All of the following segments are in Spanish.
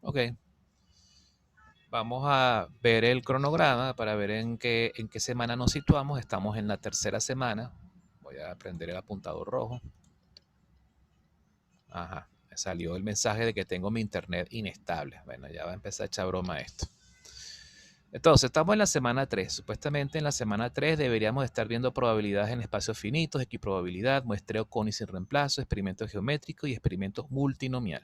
Ok, vamos a ver el cronograma para ver en qué semana nos situamos. Estamos en la tercera semana. Voy a prender el apuntador rojo. Ajá, me salió el mensaje de que tengo mi internet inestable. Bueno, ya va a empezar a echar broma esto. Entonces, estamos en la semana 3. Supuestamente en la semana 3 deberíamos estar viendo probabilidades en espacios finitos, equiprobabilidad, muestreo con y sin reemplazo, experimento geométrico y experimento multinomial.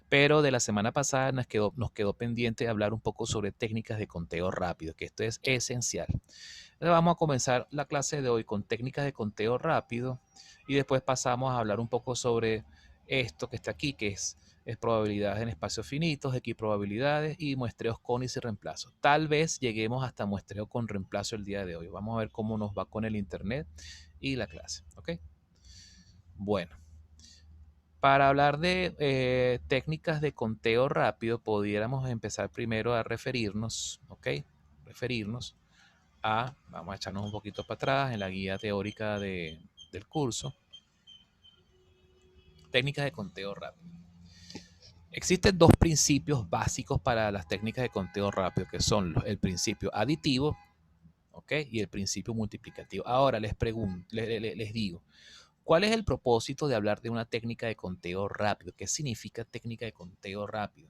Pero de la semana pasada nos quedó pendiente hablar un poco sobre técnicas de conteo rápido, que esto es esencial. Entonces vamos a comenzar la clase de hoy con técnicas de conteo rápido y después pasamos a hablar un poco sobre esto que está aquí, que es probabilidades en espacios finitos, equiprobabilidades y muestreos con y sin reemplazo. Tal vez lleguemos hasta muestreo con reemplazo el día de hoy. Vamos a ver cómo nos va con el internet y la clase. ¿Ok? Bueno, para hablar de técnicas de conteo rápido, pudiéramos empezar primero a referirnos, ¿ok? Referirnos vamos a echarnos un poquito para atrás en la guía teórica del curso, técnicas de conteo rápido. Existen dos principios básicos para las técnicas de conteo rápido, que son el principio aditivo, ¿ok? Y el principio multiplicativo. Ahora les digo, ¿cuál es el propósito de hablar de una técnica de conteo rápido? ¿Qué significa técnica de conteo rápido?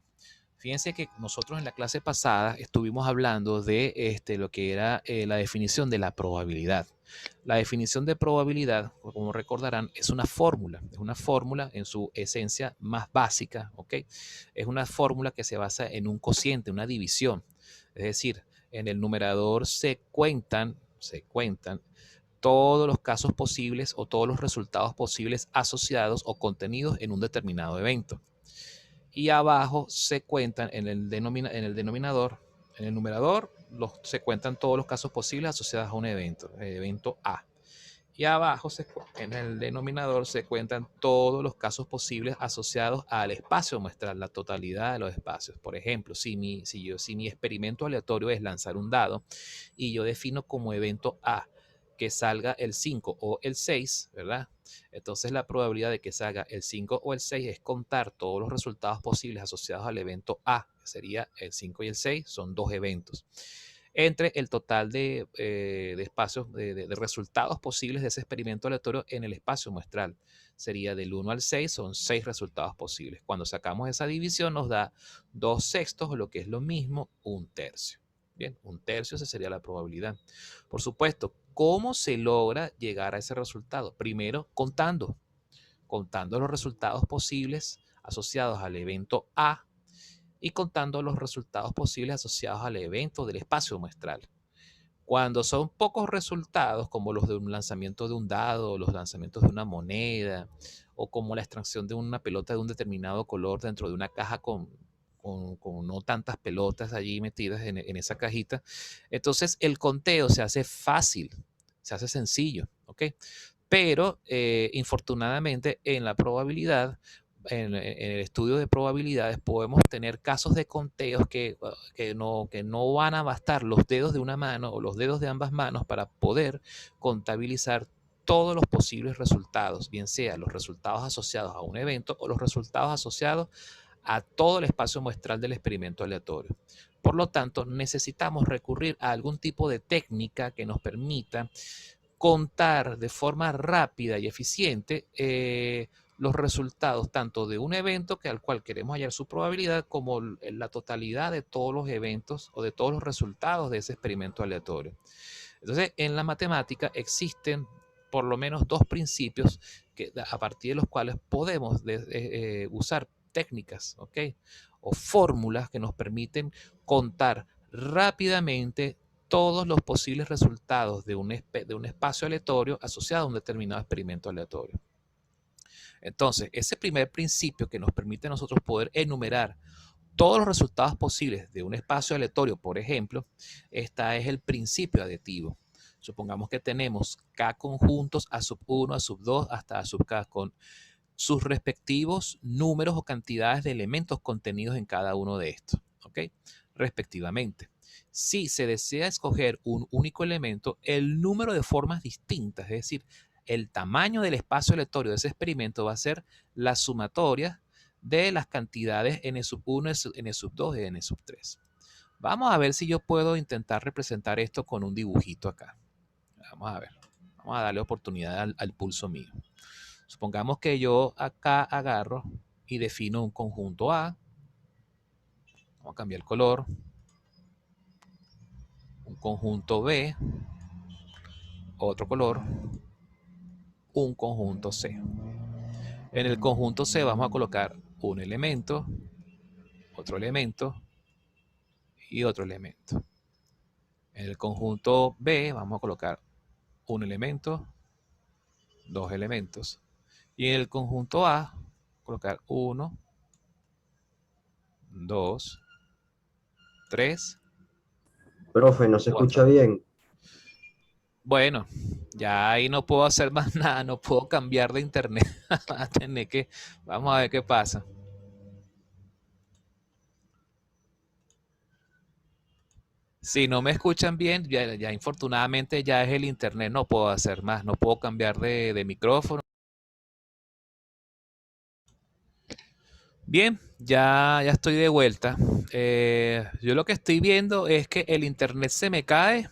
Fíjense que nosotros en la clase pasada estuvimos hablando de lo que era la definición de la probabilidad. La definición de probabilidad, como recordarán, es una fórmula en su esencia más básica, ¿ok? Es una fórmula que se basa en un cociente, una división. Es decir, en el numerador se cuentan todos los casos posibles o todos los resultados posibles asociados o contenidos en un determinado evento. Y abajo se cuentan en el denominador, en el numerador, se cuentan todos los casos posibles asociados a un evento, el evento A. Y abajo, en el denominador, se cuentan todos los casos posibles asociados al espacio muestral, la totalidad de los espacios. Por ejemplo, si mi experimento aleatorio es lanzar un dado y yo defino como evento A que salga el 5 o el 6, ¿verdad? Entonces la probabilidad de que salga el 5 o el 6 es contar todos los resultados posibles asociados al evento A, que sería el 5 y el 6, son dos eventos entre el total de espacios, de resultados posibles de ese experimento aleatorio en el espacio muestral. Sería del 1 al 6, son 6 resultados posibles. Cuando sacamos esa división nos da 2 sextos, o lo que es lo mismo, un tercio. Bien, un tercio, esa sería la probabilidad. Por supuesto, ¿cómo se logra llegar a ese resultado? Primero, contando los resultados posibles asociados al evento A y contando los resultados posibles asociados al evento del espacio muestral. Cuando son pocos resultados, como los de un lanzamiento de un dado, los lanzamientos de una moneda, o como la extracción de una pelota de un determinado color dentro de una caja con no tantas pelotas allí metidas en esa cajita, entonces el conteo se hace fácil, se hace sencillo, ¿ok? Pero infortunadamente en la probabilidad, en el estudio de probabilidades, podemos tener casos de conteos que no van a bastar los dedos de una mano o los dedos de ambas manos para poder contabilizar todos los posibles resultados, bien sea los resultados asociados a un evento o los resultados asociados a todo el espacio muestral del experimento aleatorio. Por lo tanto, necesitamos recurrir a algún tipo de técnica que nos permita contar de forma rápida y eficiente los resultados tanto de un evento al cual queremos hallar su probabilidad como la totalidad de todos los eventos o de todos los resultados de ese experimento aleatorio. Entonces, en la matemática existen por lo menos dos principios a partir de los cuales podemos usar técnicas, ¿ok? O fórmulas que nos permiten contar rápidamente todos los posibles resultados de un espacio aleatorio asociado a un determinado experimento aleatorio. Entonces, ese primer principio que nos permite a nosotros poder enumerar todos los resultados posibles de un espacio aleatorio, por ejemplo, este es el principio aditivo. Supongamos que tenemos K conjuntos A sub 1, A sub 2, hasta A sub K con sus respectivos números o cantidades de elementos contenidos en cada uno de estos, ¿ok? Respectivamente. Si se desea escoger un único elemento, el número de formas distintas, es decir, el tamaño del espacio aleatorio de ese experimento va a ser la sumatoria de las cantidades n sub 1, n sub 2 y n sub 3. Vamos a ver si yo puedo intentar representar esto con un dibujito acá. Vamos a ver. Vamos a darle oportunidad al pulso mío. Supongamos que yo acá agarro y defino un conjunto A. Vamos a cambiar el color. Un conjunto B. Otro color. Un conjunto C. En el conjunto C vamos a colocar un elemento, otro elemento y otro elemento. En el conjunto B vamos a colocar un elemento, dos elementos. Y en el conjunto A, colocar 1, 2, 3, Profe, no se 4. escucha bien. Bueno, ya ahí no puedo hacer más nada, no puedo cambiar de internet. Vamos a ver qué pasa. Si no me escuchan bien, ya infortunadamente ya es el internet, no puedo hacer más, no puedo cambiar de micrófono. Bien, ya estoy de vuelta. Yo lo que estoy viendo es que el internet se me cae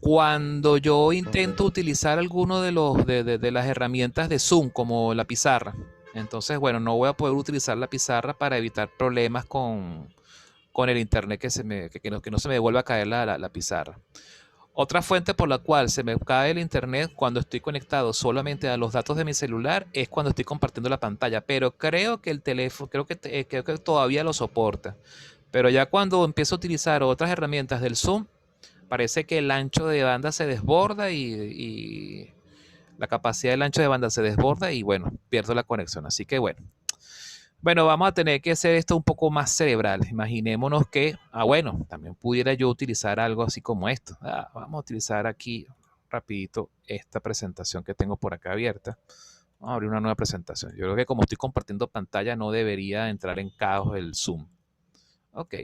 cuando yo intento utilizar alguno de las herramientas de Zoom, como la pizarra. Entonces, bueno, no voy a poder utilizar la pizarra para evitar problemas con el internet que no se me vuelva a caer la pizarra. Otra fuente por la cual se me cae el internet cuando estoy conectado solamente a los datos de mi celular es cuando estoy compartiendo la pantalla, pero creo que el teléfono, creo que todavía lo soporta. Pero ya cuando empiezo a utilizar otras herramientas del Zoom, parece que el ancho de banda se desborda y la capacidad del ancho de banda se desborda y bueno, pierdo la conexión. Así que bueno, vamos a tener que hacer esto un poco más cerebral. Imaginémonos que, bueno, también pudiera yo utilizar algo así como esto. Vamos a utilizar aquí rapidito esta presentación que tengo por acá abierta. Vamos a abrir una nueva presentación. Yo creo que como estoy compartiendo pantalla no debería entrar en caos el Zoom. Ok.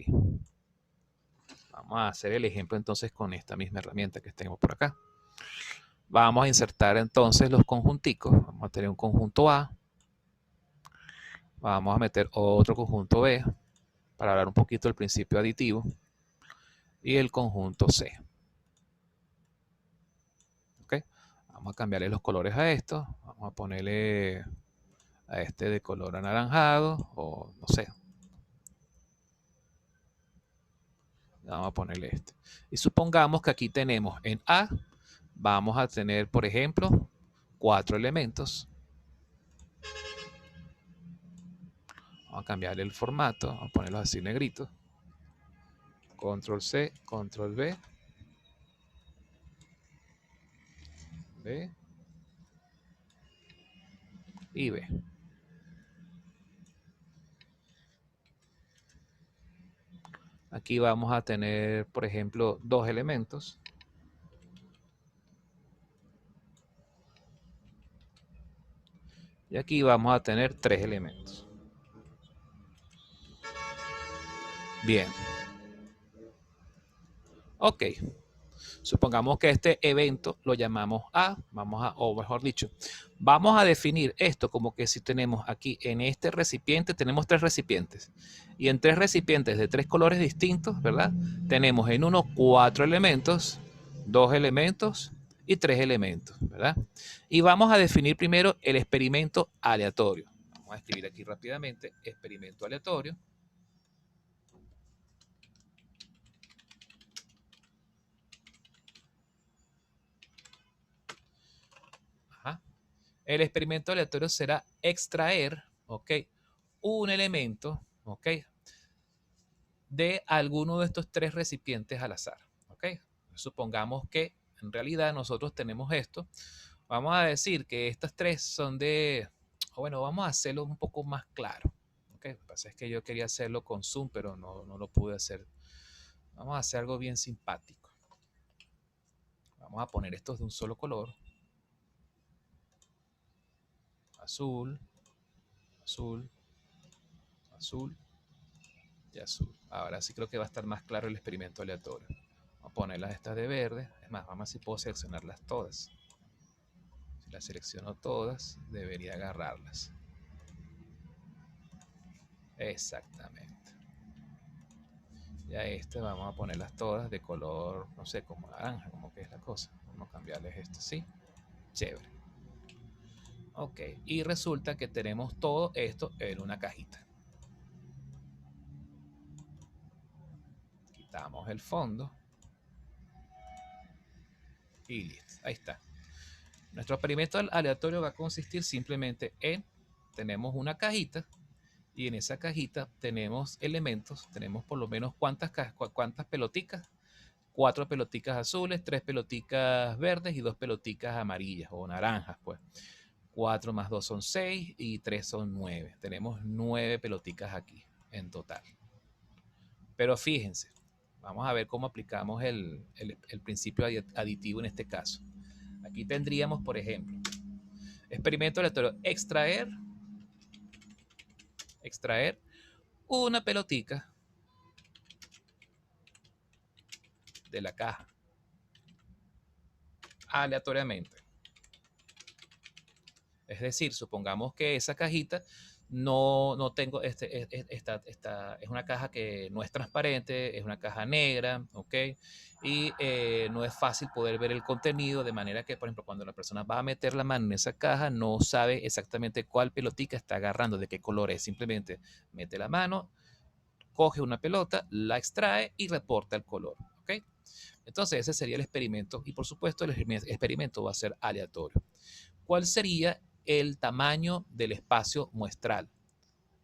Vamos a hacer el ejemplo entonces con esta misma herramienta que tengo por acá. Vamos a insertar entonces los conjunticos. Vamos a tener un conjunto A. Vamos a meter otro conjunto B para hablar un poquito del principio aditivo. Y el conjunto C. ¿Ok? Vamos a cambiarle los colores a esto. Vamos a ponerle a este de color anaranjado o no sé. Vamos a ponerle este. Y supongamos que aquí tenemos en A, vamos a tener, por ejemplo, 4 elementos. Vamos a cambiarle el formato, vamos a ponerlos así negritos. Control C, Control B. B. Y B. Aquí vamos a tener, por ejemplo, 2 elementos. Y aquí vamos a tener 3 elementos. Bien. Ok. Supongamos que este evento lo llamamos A, o mejor dicho, vamos a definir esto como que si tenemos aquí en este recipiente, tenemos 3 recipientes. Y en 3 recipientes de 3 colores distintos, ¿verdad? Tenemos en uno 4 elementos, 2 elementos y 3 elementos, ¿verdad? Y vamos a definir primero el experimento aleatorio. Vamos a escribir aquí rápidamente, experimento aleatorio. Ajá. El experimento aleatorio será extraer, ¿ok? Un elemento, ¿ok? De alguno de estos 3 recipientes al azar, ¿ok? Supongamos que en realidad nosotros tenemos esto. Vamos a decir que estas 3 son bueno, vamos a hacerlo un poco más claro, ¿ok? Lo que pasa es que yo quería hacerlo con Zoom, pero no lo pude hacer. Vamos a hacer algo bien simpático. Vamos a poner estos de un solo color. Azul, azul, azul y azul. Ahora sí creo que va a estar más claro el experimento aleatorio. Vamos a ponerlas estas de verde. Es más, vamos a ver si puedo seleccionarlas todas. Si las selecciono todas, debería agarrarlas. Exactamente. Ya vamos a ponerlas todas de color, no sé, como naranja, como que es la cosa. Vamos a cambiarles esto, ¿sí? Chévere. Ok, y resulta que tenemos todo esto en una cajita. Quitamos el fondo. Y listo, ahí está. Nuestro experimento aleatorio va a consistir simplemente en, tenemos una cajita y en esa cajita tenemos elementos, tenemos por lo menos cuántas peloticas, 4 peloticas azules, 3 peloticas verdes y 2 peloticas amarillas o naranjas, pues. 4 más 2 son 6 y 3 son 9. Tenemos 9 peloticas aquí en total. Pero fíjense, vamos a ver cómo aplicamos el principio aditivo en este caso. Aquí tendríamos, por ejemplo, experimento aleatorio, extraer una pelotica de la caja aleatoriamente. Es decir, supongamos que esa cajita no tengo, es una caja que no es transparente, es una caja negra, ¿ok? Y no es fácil poder ver el contenido, de manera que, por ejemplo, cuando la persona va a meter la mano en esa caja, no sabe exactamente cuál pelotica está agarrando, de qué color es. Simplemente mete la mano, coge una pelota, la extrae y reporta el color, ¿ok? Entonces ese sería el experimento y por supuesto el experimento va a ser aleatorio. ¿Cuál sería el tamaño del espacio muestral?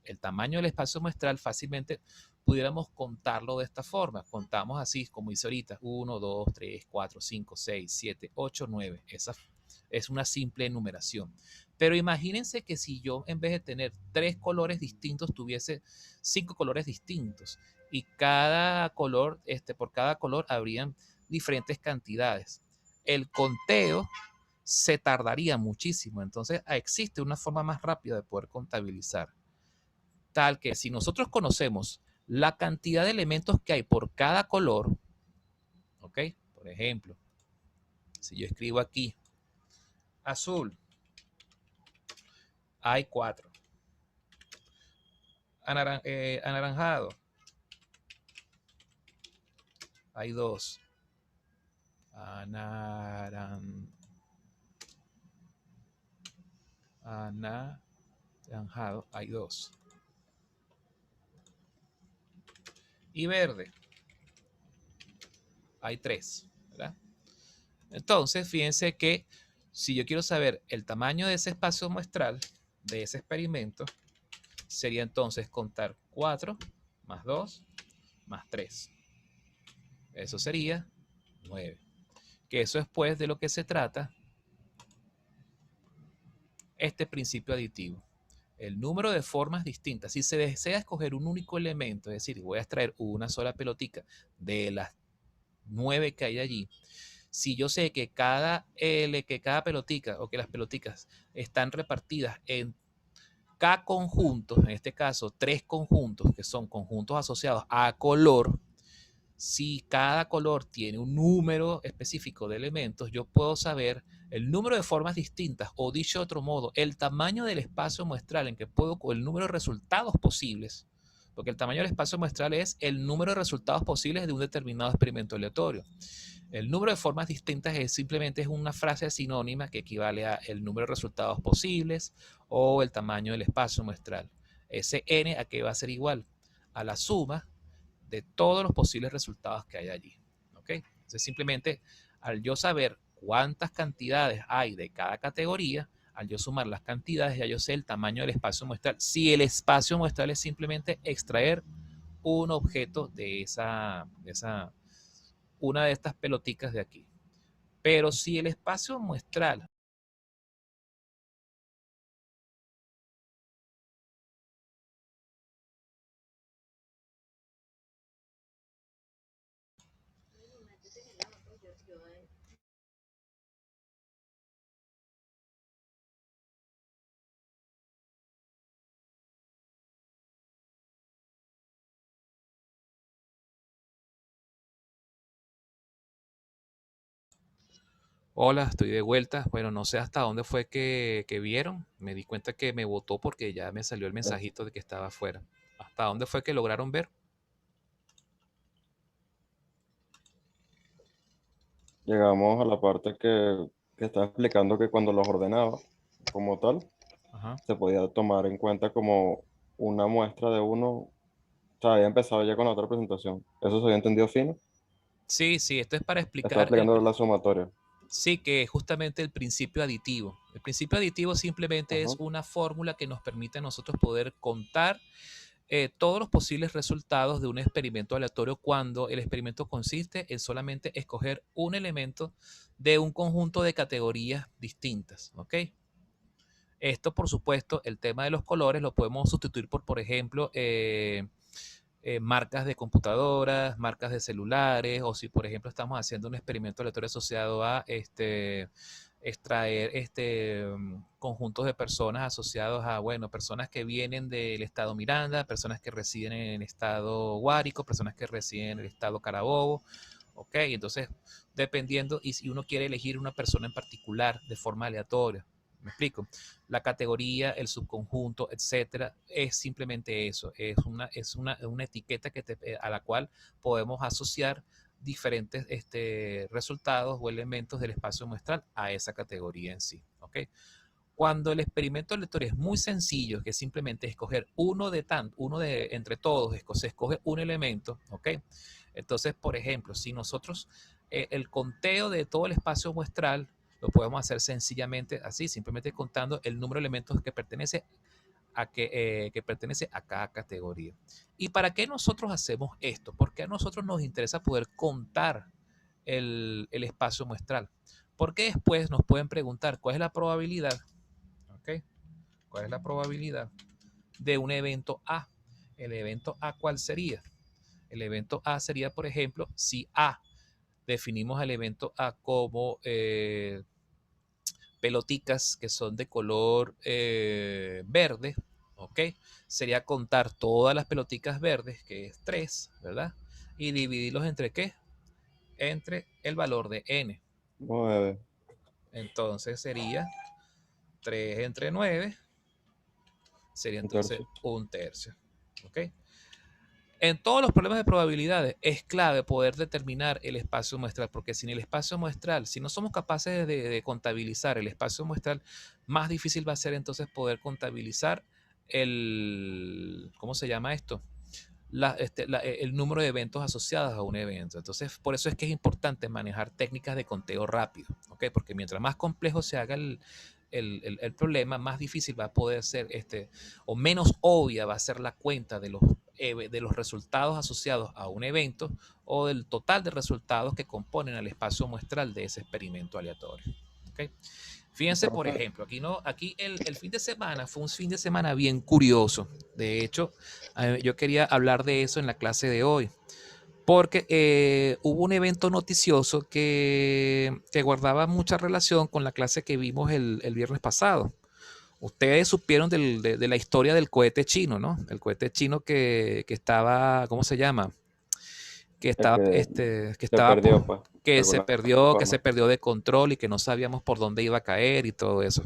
El tamaño del espacio muestral fácilmente pudiéramos contarlo de esta forma. Contamos así, como dice ahorita, 1, 2, 3, 4, 5, 6, 7, 8, 9. Esa es una simple enumeración. Pero imagínense que si yo en vez de tener 3 colores distintos tuviese 5 colores distintos y cada color, por cada color habrían diferentes cantidades. El conteo se tardaría muchísimo. Entonces existe una forma más rápida de poder contabilizar. Tal que si nosotros conocemos la cantidad de elementos que hay por cada color, ¿ok? Por ejemplo, si yo escribo aquí azul, hay 4. Anaranjado, hay 2. Anaranjado, hay 2. Y verde, hay 3, ¿verdad? Entonces, fíjense que si yo quiero saber el tamaño de ese espacio muestral, de ese experimento, sería entonces contar 4 más 2 más 3. Eso sería 9. Que eso es pues de lo que se trata este principio aditivo. El número de formas distintas. Si se desea escoger un único elemento, es decir, voy a extraer una sola pelotica de las 9 que hay allí, si yo sé que cada pelotica o que las peloticas están repartidas en K conjuntos, en este caso 3 conjuntos, que son conjuntos asociados a color, si cada color tiene un número específico de elementos, yo puedo saber el número de formas distintas, o dicho de otro modo, el tamaño del espacio muestral en que puedo, o el número de resultados posibles, porque el tamaño del espacio muestral es el número de resultados posibles de un determinado experimento aleatorio. El número de formas distintas simplemente es una frase sinónima que equivale a el número de resultados posibles o el tamaño del espacio muestral. Ese n a qué va a ser igual a la suma de todos los posibles resultados que hay allí. ¿Ok? Entonces simplemente al yo saber cuántas cantidades hay de cada categoría, al yo sumar las cantidades, ya yo sé el tamaño del espacio muestral. Si el espacio muestral es simplemente extraer un objeto de una de estas peloticas de aquí. Pero si el espacio muestral hola, estoy de vuelta. Bueno, no sé hasta dónde fue que vieron. Me di cuenta que me votó porque ya me salió el mensajito de que estaba afuera. ¿Hasta dónde fue que lograron ver? Llegamos a la parte que estaba explicando que cuando los ordenaba como tal, Ajá. se podía tomar en cuenta como una muestra de uno. O sea, había empezado ya con la otra presentación. ¿Eso se había entendido fino? Sí, sí, esto es para Estaba explicar explicando la sumatoria. sí, que es justamente el principio aditivo. El principio aditivo simplemente es Ajá. una fórmula que nos permite a nosotros poder contar todos los posibles resultados de un experimento aleatorio cuando el experimento consiste en solamente escoger un elemento de un conjunto de categorías distintas, ¿ok? Esto, por supuesto, el tema de los colores lo podemos sustituir por ejemplo, marcas de computadoras, marcas de celulares, o si, por ejemplo, estamos haciendo un experimento aleatorio asociado a extraer conjuntos de personas asociados a, bueno, personas que vienen del estado Miranda, personas que residen en el estado Guárico, personas que residen en el estado Carabobo, ok, entonces, dependiendo, y si uno quiere elegir una persona en particular de forma aleatoria, ¿me explico? La categoría, el subconjunto, etcétera, es simplemente eso, una etiqueta a la cual podemos asociar diferentes resultados o elementos del espacio muestral a esa categoría en sí. ¿Ok? Cuando el experimento aleatorio es muy sencillo, que simplemente escoger uno de entre todos, se escoge un elemento, ¿ok? Entonces, por ejemplo, si nosotros el conteo de todo el espacio muestral lo podemos hacer sencillamente así, simplemente contando el número de elementos que pertenece a cada categoría. ¿Y para qué nosotros hacemos esto? Porque a nosotros nos interesa poder contar el espacio muestral. Porque después nos pueden preguntar cuál es la probabilidad, ¿ok? ¿Cuál es la probabilidad de un evento A? ¿El evento A cuál sería? El evento A sería, por ejemplo, si A definimos el evento A como peloticas que son de color verde, ¿ok? Sería contar todas las peloticas verdes, que es 3, ¿verdad? Y dividirlos entre ¿qué? Entre el valor de n. 9. Entonces sería 3 entre 9, sería Un entonces tercio. un tercio, ¿ok? En todos los problemas de probabilidades es clave poder determinar el espacio muestral, porque sin el espacio muestral, si no somos capaces de contabilizar el espacio muestral, más difícil va a ser entonces poder contabilizar ¿cómo se llama esto? El número de eventos asociados a un evento. Entonces, por eso es que es importante manejar técnicas de conteo rápido, ¿ok? Porque mientras más complejo se haga el problema, más difícil va a poder ser o menos obvia va a ser la cuenta de los resultados asociados a un evento o del total de resultados que componen el espacio muestral de ese experimento aleatorio. ¿Okay? Fíjense, por Profe, ejemplo, aquí el fin de semana fue un fin de semana bien curioso. De hecho, yo quería hablar de eso en la clase de hoy, porque hubo un evento noticioso que guardaba mucha relación con la clase que vimos el viernes pasado. Ustedes supieron de la historia del cohete chino, ¿no? El cohete chino que estaba, ¿cómo se llama? Que el estaba, que que se estaba, perdió, pues, de alguna que se forma. perdió de control y que no sabíamos por dónde iba a caer y todo eso.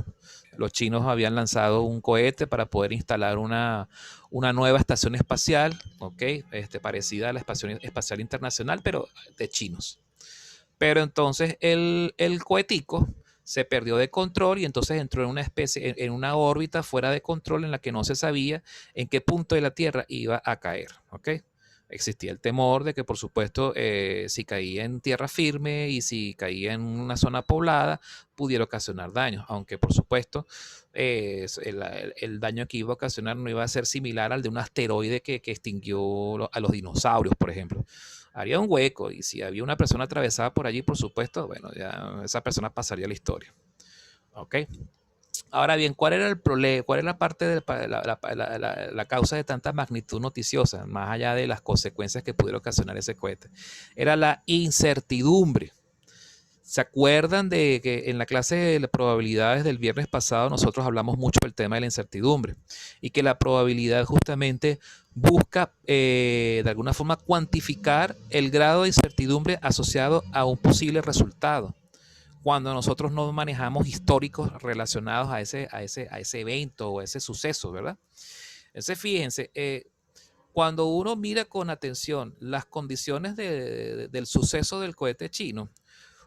Los chinos habían lanzado un cohete para poder instalar una nueva estación espacial, ¿ok? Parecida a la Estación Espacial Internacional, pero de chinos. Pero entonces el cohetico se perdió de control y entonces entró en una especie, en una órbita fuera de control en la que no se sabía en qué punto de la Tierra iba a caer, ¿ok? Existía el temor de que, por supuesto, si caía en tierra firme y si caía en una zona poblada, pudiera ocasionar daños, aunque, por supuesto, el daño que iba a ocasionar no iba a ser similar al de un asteroide que extinguió a los dinosaurios, por ejemplo. Haría un hueco y si había una persona atravesada por allí, por supuesto, bueno, ya esa persona pasaría la historia. ¿Ok? Ahora bien, ¿cuál era el problema? ¿Cuál era la parte de la causa de tanta magnitud noticiosa, más allá de las consecuencias que pudiera ocasionar ese cohete? Era la incertidumbre. ¿Se acuerdan de que en la clase de probabilidades del viernes pasado nosotros hablamos mucho del tema de la incertidumbre y que la probabilidad justamente busca de alguna forma cuantificar el grado de incertidumbre asociado a un posible resultado? Cuando nosotros no manejamos históricos relacionados a ese evento o a ese suceso, ¿verdad? Entonces, fíjense, cuando uno mira con atención las condiciones del suceso del cohete chino,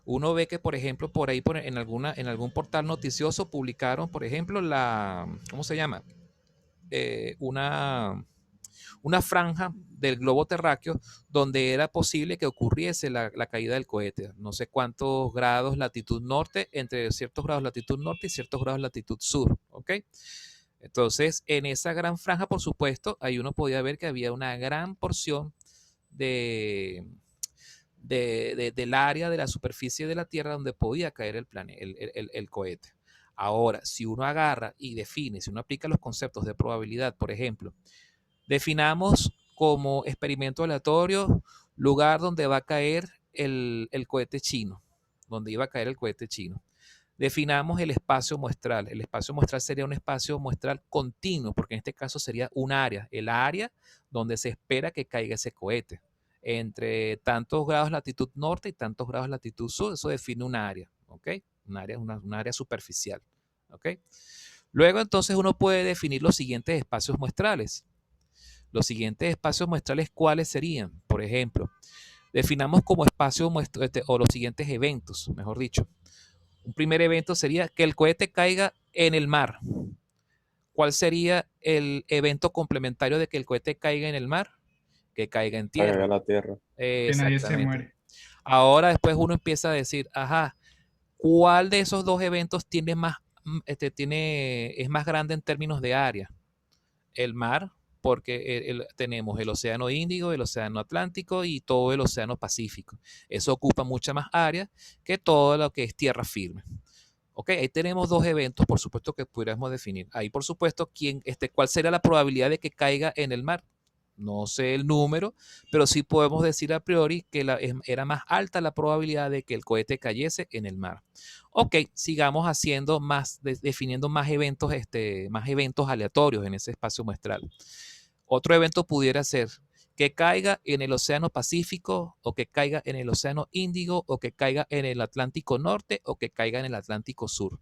uno ve que, por ejemplo, por ahí en algún portal noticioso publicaron, por ejemplo, ¿cómo se llama? Una franja del globo terráqueo donde era posible que ocurriese la caída del cohete. No sé cuántos grados latitud norte, entre ciertos grados latitud norte y ciertos grados latitud sur, ¿ok? Entonces, en esa gran franja, por supuesto, ahí uno podía ver que había una gran porción de, del área de la superficie de la Tierra donde podía caer el cohete. Ahora, si uno agarra y define, si uno aplica los conceptos de probabilidad, por ejemplo, definamos como experimento aleatorio lugar donde va a caer el cohete chino, donde iba a caer el cohete chino. Definamos el espacio muestral. El espacio muestral sería un espacio muestral continuo, porque en este caso sería un área, el área donde se espera que caiga ese cohete. Entre tantos grados latitud norte y tantos grados latitud sur, eso define un área, ¿ok? Un área superficial, ¿ok? Luego entonces uno puede definir los siguientes espacios muestrales. Los siguientes espacios muestrales, ¿cuáles serían? Por ejemplo, definamos como espacio muestral, o los siguientes eventos, mejor dicho. Un primer evento sería que el cohete caiga en el mar. ¿Cuál sería el evento complementario de que el cohete caiga en el mar? Que caiga en Para que tierra. la Tierra. Que nadie se Exactamente. muere. Ahora después uno empieza a decir, ajá, ¿cuál de esos dos eventos tiene más, es más grande en términos de área? El mar, porque tenemos el océano Índico, el océano Atlántico y todo el océano Pacífico. Eso ocupa mucha más área que todo lo que es tierra firme. Ok, ahí tenemos dos eventos, por supuesto, que pudiéramos definir. Ahí, por supuesto, ¿cuál sería la probabilidad de que caiga en el mar? No sé el número, pero sí podemos decir a priori que era más alta la probabilidad de que el cohete cayese en el mar. Ok, sigamos haciendo definiendo más eventos aleatorios en ese espacio muestral. Otro evento pudiera ser que caiga en el Océano Pacífico, o que caiga en el Océano Índico, o que caiga en el Atlántico Norte, o que caiga en el Atlántico Sur.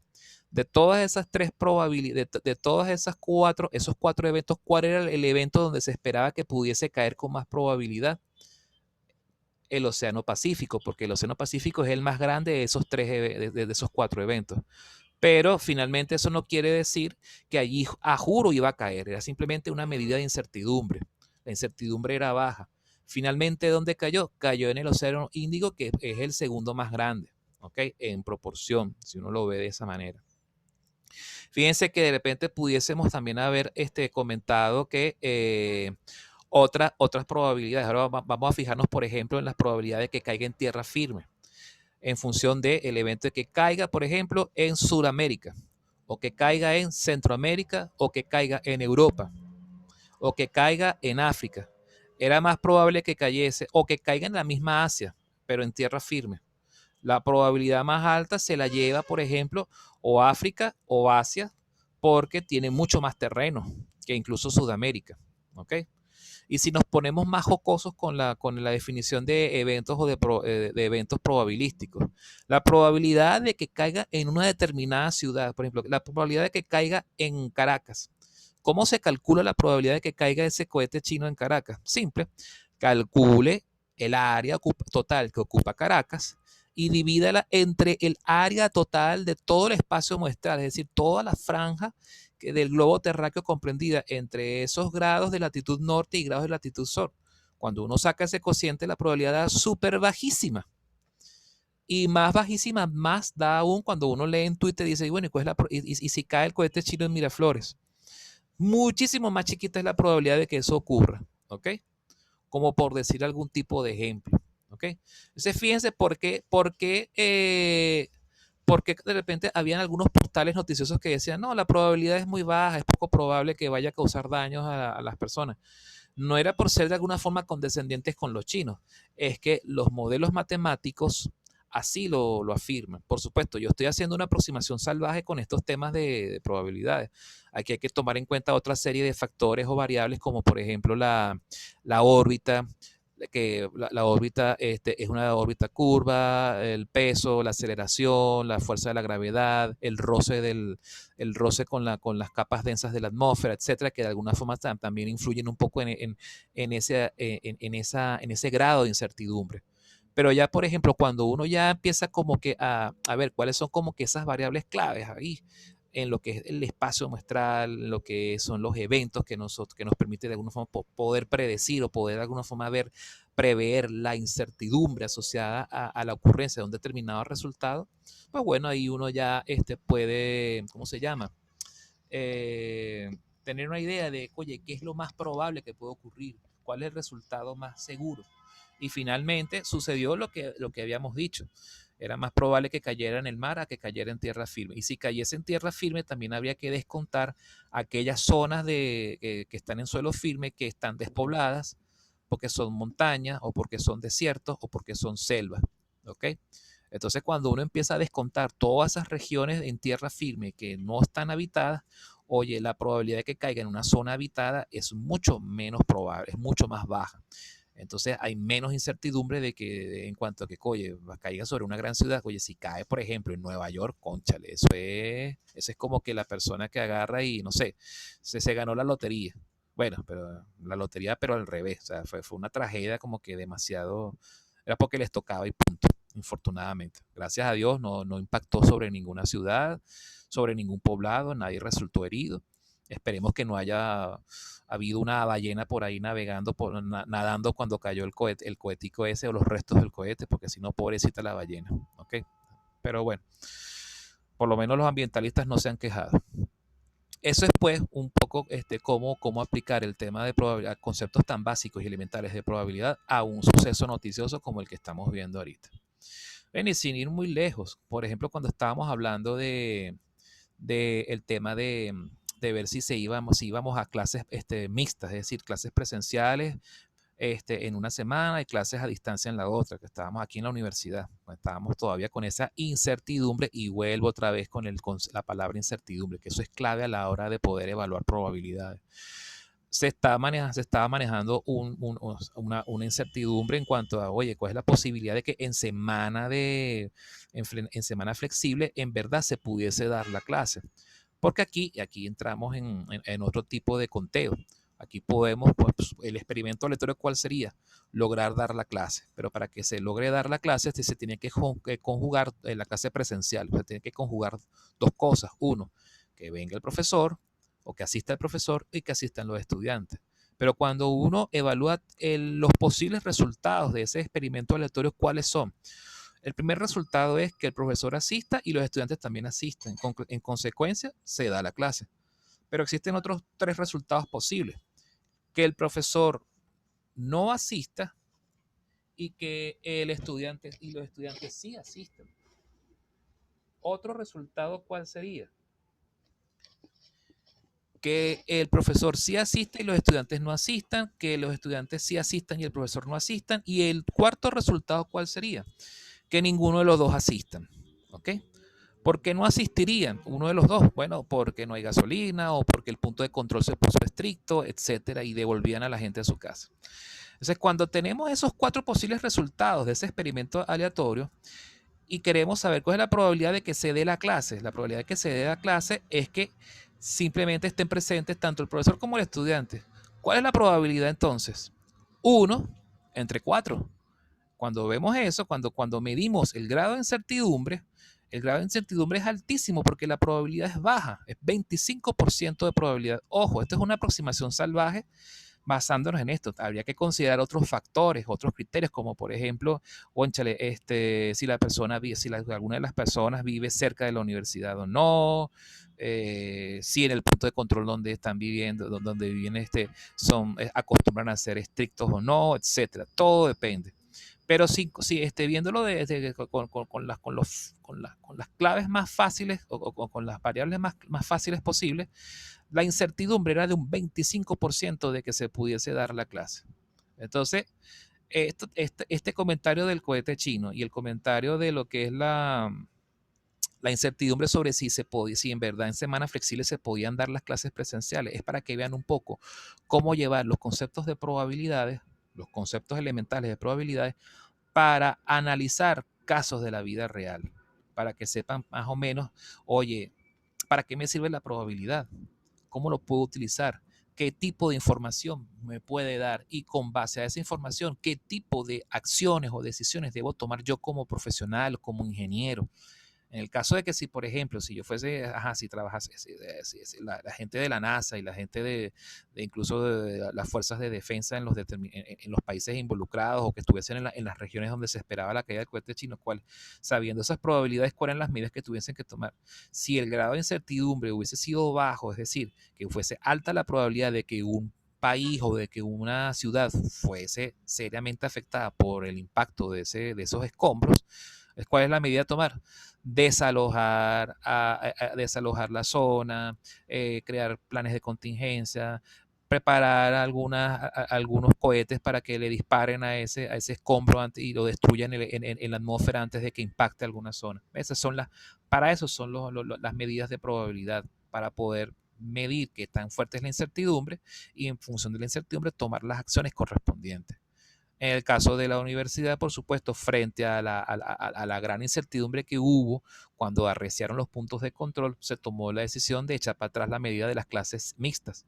De todas esas tres probabilidades, de todas esos cuatro eventos, ¿cuál era el evento donde se esperaba que pudiese caer con más probabilidad? El Océano Pacífico, porque el Océano Pacífico es el más grande de esos cuatro eventos. Pero finalmente eso no quiere decir que allí a juro iba a caer, era simplemente una medida de incertidumbre. La incertidumbre era baja. Finalmente, ¿dónde cayó? Cayó en el Océano Índico, que es el segundo más grande, ¿ok? En proporción, si uno lo ve de esa manera. Fíjense que de repente pudiésemos también haber comentado que otras probabilidades. Ahora vamos a fijarnos, por ejemplo, en las probabilidades de que caiga en tierra firme, en función del evento de que caiga, por ejemplo, en Sudamérica, o que caiga en Centroamérica, o que caiga en Europa, o que caiga en África. Era más probable que cayese, o que caiga en la misma Asia, pero en tierra firme. La probabilidad más alta se la lleva, por ejemplo, o África o Asia, porque tiene mucho más terreno que incluso Sudamérica. ¿Ok? Y si nos ponemos más jocosos con la definición de eventos o de eventos probabilísticos, la probabilidad de que caiga en una determinada ciudad, por ejemplo, la probabilidad de que caiga en Caracas. ¿Cómo se calcula la probabilidad de que caiga ese cohete chino en Caracas? Simple. Calcule el área total que ocupa Caracas y divídala entre el área total de todo el espacio muestral, es decir, toda la franja del globo terráqueo comprendida entre esos grados de latitud norte y grados de latitud sur. Cuando uno saca ese cociente, la probabilidad da súper bajísima. Y más bajísima, más da aún cuando uno lee en Twitter y dice, bueno, ¿y si cae el cohete chino en Miraflores? Muchísimo más chiquita es la probabilidad de que eso ocurra, ¿ok? Como por decir algún tipo de ejemplo, ¿ok? Entonces, fíjense por qué de repente habían algunos portales noticiosos que decían, no, la probabilidad es muy baja, es poco probable que vaya a causar daños a las personas. No era por ser de alguna forma condescendientes con los chinos, es que los modelos matemáticos así lo afirman. Por supuesto, yo estoy haciendo una aproximación salvaje con estos temas de probabilidades. Aquí hay que tomar en cuenta otra serie de factores o variables, como por ejemplo la órbita, que la órbita es una órbita curva, el peso, la aceleración, la fuerza de la gravedad, el roce con las capas densas de la atmósfera, etcétera, que de alguna forma también influyen un poco en ese grado de incertidumbre. Pero ya, por ejemplo, cuando uno ya empieza como que a ver cuáles son como que esas variables claves ahí, en lo que es el espacio muestral, en lo que son los eventos que nos permite de alguna forma poder predecir o poder de alguna forma prever la incertidumbre asociada a la ocurrencia de un determinado resultado, pues bueno, ahí uno ya puede, ¿cómo se llama? Eh, Tener una idea de, oye, ¿qué es lo más probable que puede ocurrir? ¿Cuál es el resultado más seguro? Y finalmente sucedió lo que habíamos dicho. Era más probable que cayera en el mar a que cayera en tierra firme. Y si cayese en tierra firme, también habría que descontar aquellas zonas que están en suelo firme, que están despobladas, porque son montañas, o porque son desiertos, o porque son selvas. ¿Ok? Entonces, cuando uno empieza a descontar todas esas regiones en tierra firme que no están habitadas, oye, la probabilidad de que caiga en una zona habitada es mucho menos probable, es mucho más baja. Entonces hay menos incertidumbre de que en cuanto a que, oye, caiga sobre una gran ciudad, oye, si cae, por ejemplo, en Nueva York, cónchale, eso es como que la persona que agarra y, no sé, se ganó la lotería. Bueno, pero la lotería, pero al revés, o sea, fue una tragedia como que demasiado, era porque les tocaba y punto, infortunadamente. Gracias a Dios no impactó sobre ninguna ciudad, sobre ningún poblado, nadie resultó herido. Esperemos que no haya habido una ballena por ahí navegando, nadando cuando cayó el cohetico ese o los restos del cohete, porque si no, pobrecita la ballena. ¿Ok? Pero bueno, por lo menos los ambientalistas no se han quejado. Eso es pues un poco cómo aplicar el tema de probabilidad, conceptos tan básicos y elementales de probabilidad a un suceso noticioso como el que estamos viendo ahorita. Ven, y sin ir muy lejos, por ejemplo, cuando estábamos hablando de el tema de ver si íbamos a clases mixtas, es decir, clases presenciales en una semana y clases a distancia en la otra, que estábamos aquí en la universidad, estábamos todavía con esa incertidumbre y vuelvo otra vez con la palabra incertidumbre, que eso es clave a la hora de poder evaluar probabilidades. Se estaba manejando una incertidumbre en cuanto a, oye, ¿cuál es la posibilidad de que en semana flexible en verdad se pudiese dar la clase? Porque aquí entramos en otro tipo de conteo. Aquí podemos, pues, el experimento aleatorio, ¿cuál sería? Lograr dar la clase. Pero para que se logre dar la clase, se tiene que conjugar en la clase presencial. Se tiene que conjugar dos cosas. Uno, que venga el profesor, o que asista el profesor y que asistan los estudiantes. Pero cuando uno evalúa los posibles resultados de ese experimento aleatorio, ¿cuáles son? El primer resultado es que el profesor asista y los estudiantes también asisten. En consecuencia, se da la clase. Pero existen otros tres resultados posibles. Que el profesor no asista y que el estudiante y los estudiantes sí asistan. Otro resultado, ¿cuál sería? Que el profesor sí asista y los estudiantes no asistan, que los estudiantes sí asistan y el profesor no asistan. Y el cuarto resultado, ¿cuál sería? Que ninguno de los dos asistan. ¿Ok? ¿Por qué no asistirían uno de los dos? Bueno, porque no hay gasolina o porque el punto de control se puso estricto, etcétera, y devolvían a la gente a su casa. Entonces, cuando tenemos esos cuatro posibles resultados de ese experimento aleatorio y queremos saber cuál es la probabilidad de que se dé la clase, la probabilidad de que se dé la clase es que simplemente estén presentes tanto el profesor como el estudiante. ¿Cuál es la probabilidad entonces? 1 entre 4. Cuando vemos eso, cuando medimos el grado de incertidumbre, el grado de incertidumbre es altísimo porque la probabilidad es baja, es 25% de probabilidad. Ojo, esto es una aproximación salvaje basándonos en esto. Habría que considerar otros factores, otros criterios, como por ejemplo, ónchale, si alguna de las personas vive cerca de la universidad o no, si en el punto de control donde están viviendo, donde viven, acostumbran a ser estrictos o no, etcétera. Todo depende. Pero si viéndolo con las claves más fáciles o con las variables más fáciles posibles, la incertidumbre era de un 25% de que se pudiese dar la clase. Entonces, este comentario del cohete chino y el comentario de lo que es la incertidumbre sobre si en verdad en semana flexible se podían dar las clases presenciales, es para que vean un poco cómo llevar los conceptos de probabilidades los conceptos elementales de probabilidades para analizar casos de la vida real, para que sepan más o menos, oye, ¿para qué me sirve la probabilidad? ¿Cómo lo puedo utilizar? ¿Qué tipo de información me puede dar? Y con base a esa información, ¿qué tipo de acciones o decisiones debo tomar yo como profesional, como ingeniero? En el caso de que si, por ejemplo, si yo fuese, si trabajase, la gente de la NASA y la gente de incluso de las fuerzas de defensa en los países involucrados o que estuviesen en las regiones donde se esperaba la caída del cohete chino, sabiendo esas probabilidades, cuáles eran las medidas que tuviesen que tomar. Si el grado de incertidumbre hubiese sido bajo, es decir, que fuese alta la probabilidad de que un país o de que una ciudad fuese seriamente afectada por el impacto de esos escombros, ¿cuál es la medida a tomar? Desalojar, desalojar la zona, crear planes de contingencia, preparar algunos cohetes para que le disparen a ese escombro y lo destruyan en la atmósfera antes de que impacte alguna zona. Para eso son las medidas de probabilidad, para poder medir qué tan fuerte es la incertidumbre y en función de la incertidumbre tomar las acciones correspondientes. En el caso de la universidad, por supuesto, frente a la gran incertidumbre que hubo cuando arreciaron los puntos de control, se tomó la decisión de echar para atrás la medida de las clases mixtas.